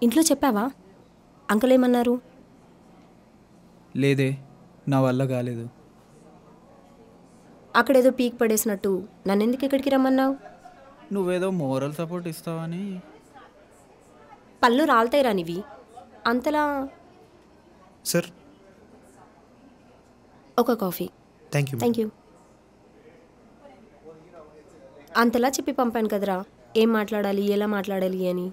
ఇంట్లో చెప్పావా? అంకుల్ ఏమన్నారు? లేదే, నా వల్ల కాలేదు. అక్కడేదో పీక్ పడేసినట్టు నన్నెందుకు ఇక్కడికి రమ్మన్నావు? నువ్వేదో మోరల్ సపోర్ట్ ఇస్తావని. పళ్ళు రాలుతాయి రానివి అంతలా. సార్, ఒక coffee. Thank you. Thank you. అంతలా చెప్పి పంపాను కదరా ఏం మాట్లాడాలి ఎలా మాట్లాడాలి అని.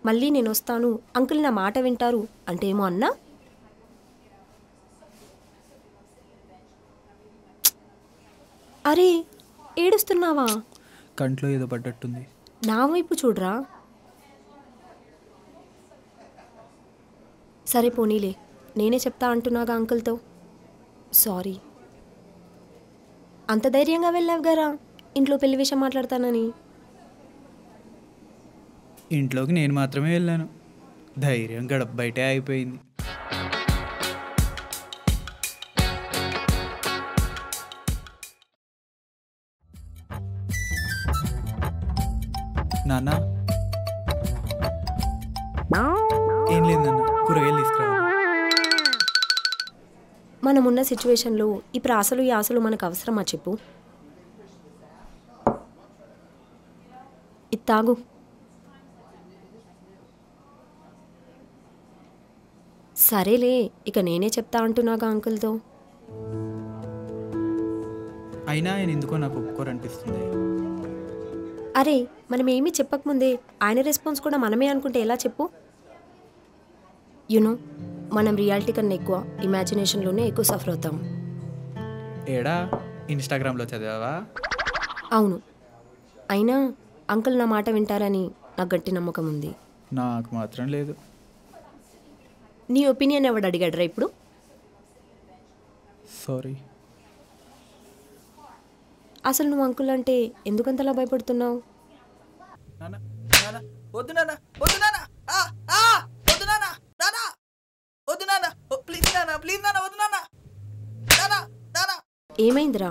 మళ్ళీ నేను వస్తాను అంకుల్ నా మాట వింటారు అంటే ఏమో అన్నా. అరే ఏడుస్తున్నావా? కంట్లో ఏదో పడ్డట్టుంది. నా వైపు చూడరా. సరే పోనీలే, నేనే చెప్తా అంటున్నాగా అంకుల్తో. సారీ. అంత ధైర్యంగా వెళ్ళావు గారా ఇంట్లో పెళ్లి విషయం మాట్లాడతానని. ఇంట్లోకి నేను మాత్రమే వెళ్ళాను. ధైర్యం గడప బయటే అయిపోయింది. నాన్న, ఏం లేదు నాన్న, కూరగాయలు తీసుకురావాలి. మనమున్న సిచ్యువేషన్లో ఈ ప్రాసలు ఈ ఆశలు మనకు అవసరమా చెప్పు? ఇది తాగు. సరేలే, ఇక నేనే చెప్తా అంటున్నాగా అంకుల్తో. అయినా ఆయన ఎందుకో నాకు ఒప్పుకోరనిపిస్తుంది. అరే మనం ఏమీ చెప్పకముందే ఆయన రెస్పాన్స్ కూడా మనమే అనుకుంటే ఎలా చెప్పు? యునో, మనం రియాలిటీ కన్నా ఎక్కువ ఇమాజినేషన్లోనే ఎక్కువ సఫర్ అవుతాం. ఏడా ఇన్స్టాగ్రామ్లో చదివావా? అవును, అయినా అంకుల్ నా మాట వింటారని నాకు గట్టి నమ్మకం ఉంది. నాకు మాత్రం లేదు. నీ ఒపీనియన్ ఎవడు అడిగాడరా ఇప్పుడు? సారీ. అసలు నువ్వు అంకుల్ అంటే ఎందుకంతలా భయపడుతున్నావు? ఏమైందిరా?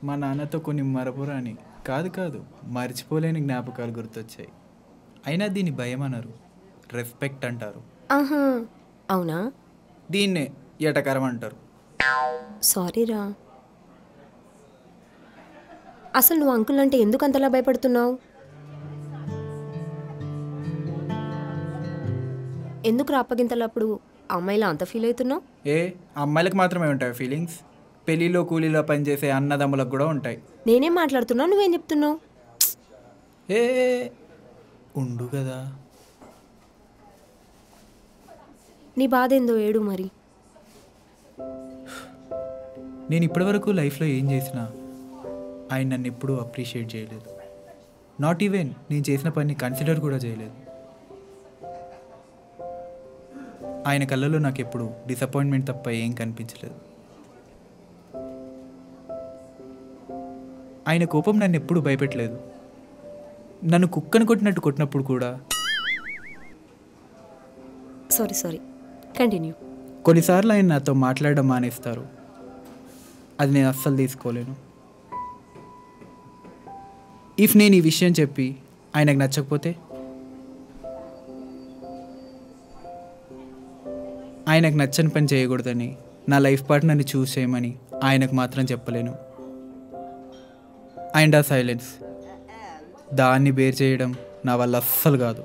మా నాన్నతో కొన్ని మరపురాని కాదు మర్చిపోలేని జ్ఞాపకాలు గుర్తొచ్చాయి. అయినా దీన్ని భయం అనరు, రెస్పెక్ట్ అంటారు. ఆహా, అవునా? దీన్నే ఎటకరం అంటారు. సారీరా. అసలు నువ్వు అంకుల్ అంటే ఎందుకు అంతలా భయపడుతున్నావు? ఎందుకు రాపగింతలప్పుడు అమ్మాయిలా అంత ఫీల్ అవుతున్నావు? ఏ అమ్మాయిలకు మాత్రమే ఉంటాయి ఫీలింగ్స్? పెళ్ళిలో కూలీలో పనిచేసే అన్నదమ్ములకు కూడా ఉంటాయి. నేనేం మాట్లాడుతున్నావు, నువ్వేం చెప్తున్నావు? ఏ ఉండు కదా. నీ బాధ ఏందో ఏడు మరి. నేను ఇప్పటివరకు లైఫ్లో ఏం చేసినా ఆయన నన్ను ఎప్పుడూ అప్రిషియేట్ చేయలేదు. నాట్ ఈవెన్ నేను చేసిన పని కన్సిడర్ కూడా చేయలేదు. ఆయన కళ్ళలో నాకు ఎప్పుడు డిసప్పాయింట్మెంట్ తప్ప ఏం కనిపించలేదు. ఆయన కోపం నన్ను ఎప్పుడూ భయపెట్టలేదు. నన్ను కుక్కను కొట్టినట్టు కొట్టినప్పుడు కూడా. Sorry continue. కొన్నిసార్లు ఆయన నాతో మాట్లాడడం మానేస్తారు. అది నేను అస్సలు తీసుకోలేను. ఇఫ్ నేను ఈ విషయం చెప్పి ఆయనకు నచ్చకపోతే, ఆయనకు నచ్చని పని చేయకూడదని, నా లైఫ్ పార్ట్నర్ని చూస్ చేయమని ఆయనకు మాత్రం చెప్పలేను. అండ్ ఆ సైలెన్స్, దాన్ని బేర్ చేయడం నా వల్ల అస్సలు కాదు.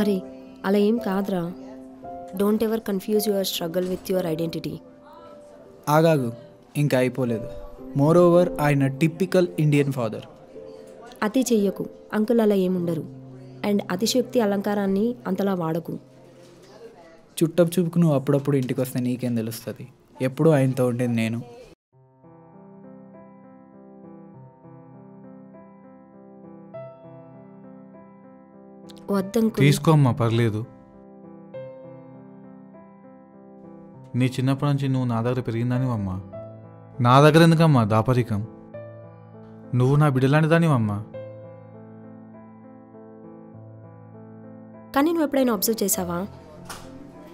అరే అలా ఏం కాదురా. Don't ever confuse your struggle with your identity. ఆగాగు, ఇంకా అయిపోలేదు. మోర్ ఓవర్ ఆయన టిపికల్ ఇండియన్ ఫాదర్. అతి చెయ్యకు, అంకుల్ అలా ఏముండరు. అండ్ అతిశక్తి అలంకారాన్ని అంతలా వాడకు. చుట్టపు చూపుకు నువ్వు అప్పుడప్పుడు ఇంటికి వస్తే నీకేం తెలుస్తుంది? ఎప్పుడూ ఆయనతో ఉండేది నేను. వద్దంకు. తీసుకోమ్మా, పర్లేదు. నీ చిన్నప్పటి నుంచి నువ్వు నా దగ్గర పెరిగిందానివమ్మా. నా దగ్గర ఎందుకమ్మా దాపరికం? నువ్వు నా బిడ్డలాంటి దానివమ్మా. కానీ నువ్వు ఎప్పుడైనా అబ్జర్వ్ చేసావా?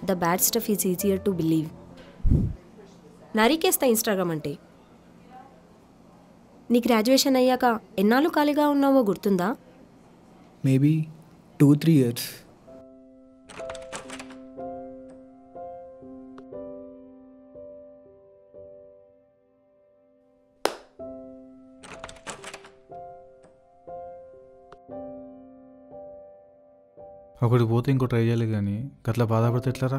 The bad stuff is easier to believe. నరికేస్తా ఇన్స్టాగ్రామ్ అంటే. నీ గ్రాడ్యుయేషన్ అయ్యాక ఎన్నాళ్ళు ఖాళీగా ఉన్నావో గుర్తుందా? Maybe 2-3 years. ఒకటి పోతే ఇంకో ట్రై చేయాలి కానీ గట్లా బాధపడితే ఎట్లరా?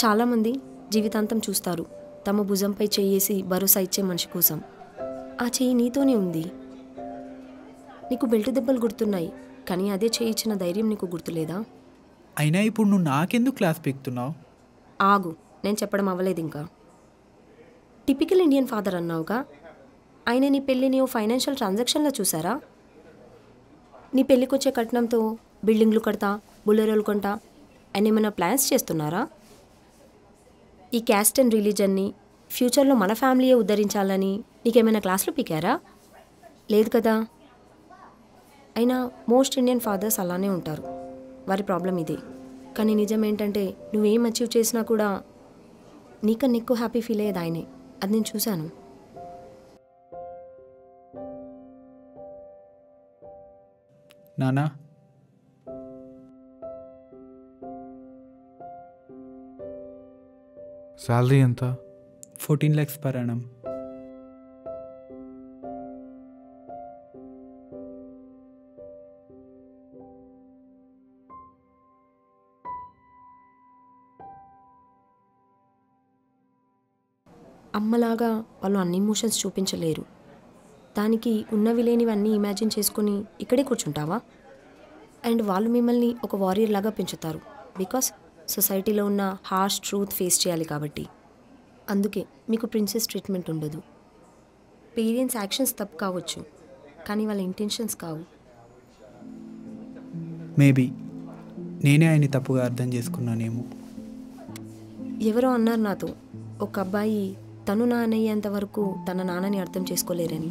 చాలామంది జీవితాంతం చూస్తారు తమ భుజంపై చెయ్యేసి భరోసా ఇచ్చే మనిషి కోసం. ఆ చెయ్యి నీతోనే ఉంది. నీకు బెల్ట్ దెబ్బలు గుర్తున్నాయి, కానీ అదే చెయ్యి ఇచ్చిన ధైర్యం నీకు గుర్తులేదా? అయినా ఇప్పుడు నువ్వు నాకెందుకు క్లాస్ పీకుతున్నావు? ఆగు, నేను చెప్పడం అవ్వలేదు ఇంకా. టిపికల్ ఇండియన్ ఫాదర్ అన్నావుగా, ఆయన నీ పెళ్ళిని ఓ ఫైనాన్షియల్ ట్రాన్సాక్షన్లో చూసారా? నీ పెళ్ళికొచ్చే కట్నంతో బిల్డింగ్లు కడతా, బుల్లెరోలు కొంటా అని ఏమైనా ప్లాన్స్ చేస్తున్నారా? ఈ క్యాస్ట్ అండ్ రిలీజన్ని ఫ్యూచర్లో మన ఫ్యామిలీయే ఉద్ధరించాలని నీకేమైనా క్లాసులు పీకారా? లేదు కదా. అయినా మోస్ట్ ఇండియన్ ఫాదర్స్ అలానే ఉంటారు, వారి ప్రాబ్లం ఇదే. కానీ నిజం ఏంటంటే నువ్వేం అచీవ్ చేసినా కూడా నీకన్నా ఎక్కువ హ్యాపీ ఫీల్ అయ్యేది ఆయనే. అది నేను చూశాను. నానా, శాలరీ ఎంత? 14 lakhs per annum. అమ్మలాగా వాళ్ళు అన్ని ఎమోషన్స్ చూపించలేరు. దానికి ఉన్నవి లేనివన్నీ ఇమాజిన్ చేసుకొని ఇక్కడే కూర్చుంటావా? అండ్ వాళ్ళు మిమ్మల్ని ఒక వారియర్ లాగా పెంచుతారు, బికాస్ సొసైటీలో ఉన్న హార్ష్ ట్రూత్ ఫేస్ చేయాలి కాబట్టి. అందుకే మీకు ప్రిన్సెస్ ట్రీట్మెంట్ ఉండదు. పేరెంట్స్ యాక్షన్స్ తప్పు కావచ్చు, కానీ వాళ్ళ ఇంటెన్షన్స్ కావు. మేబీ నేనే ఆయన్ని తప్పుగా అర్థం చేసుకున్నానేమో. ఎవరో అన్నారు నాతో, ఒక అబ్బాయి తను నానయ్యేంత వరకు తన నాన్నని అర్థం చేసుకోలేరని.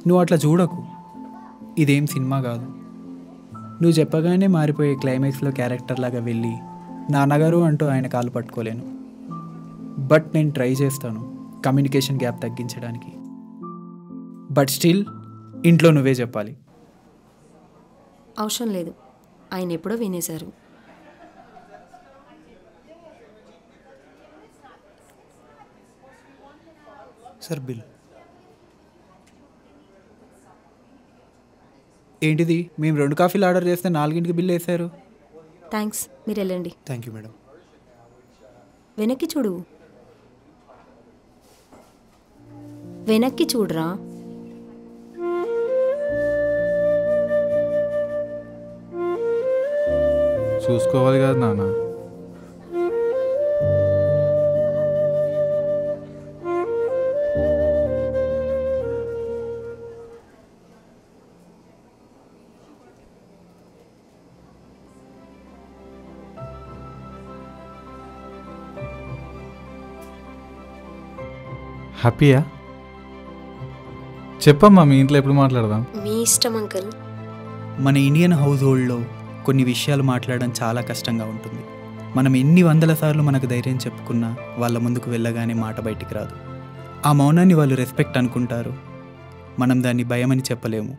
నువ్వు అట్లా చూడకు, ఇదేం సినిమా కాదు. నువ్వు చెప్పగానే మారిపోయే క్లైమాక్స్లో క్యారెక్టర్ లాగా వెళ్ళి నాన్నగారు అంటూ ఆయన కాలు పట్టుకోలేను. బట్ నేను ట్రై చేస్తాను కమ్యూనికేషన్ గ్యాప్ తగ్గించడానికి. బట్ స్టిల్ ఇంట్లో నువ్వే చెప్పాలి. అవసరం లేదు, ఆయన ఎప్పుడో వినేశారు. Sir bill. ఏంటిది, మేము 2 కాఫీలు ఆర్డర్ చేస్తే 4కి బిల్ వేశారు. థ్యాంక్స్, మీరు వెళ్ళండి. Thank you madam. వెనక్కి చూడు, వెనక్కి చూడరా. చూసుకోవాలి కదా నాన్న. హ్యాపీయా? చెప్పమ్మా, మీ ఇంట్లో ఎప్పుడు మాట్లాడదాం? మీ ఇష్టం అంకుల్. మన ఇండియన్ హౌస్ హోల్డ్లో కొన్ని విషయాలు మాట్లాడడం చాలా కష్టంగా ఉంటుంది. మనం ఎన్ని వందల సార్లు మనకు ధైర్యం చెప్పుకున్నా వాళ్ళ ముందుకు వెళ్ళగానే మాట బయటికి రాదు. ఆ మౌనాన్ని వాళ్ళు రెస్పెక్ట్ అనుకుంటారు, మనం దాన్ని భయమని చెప్పలేము.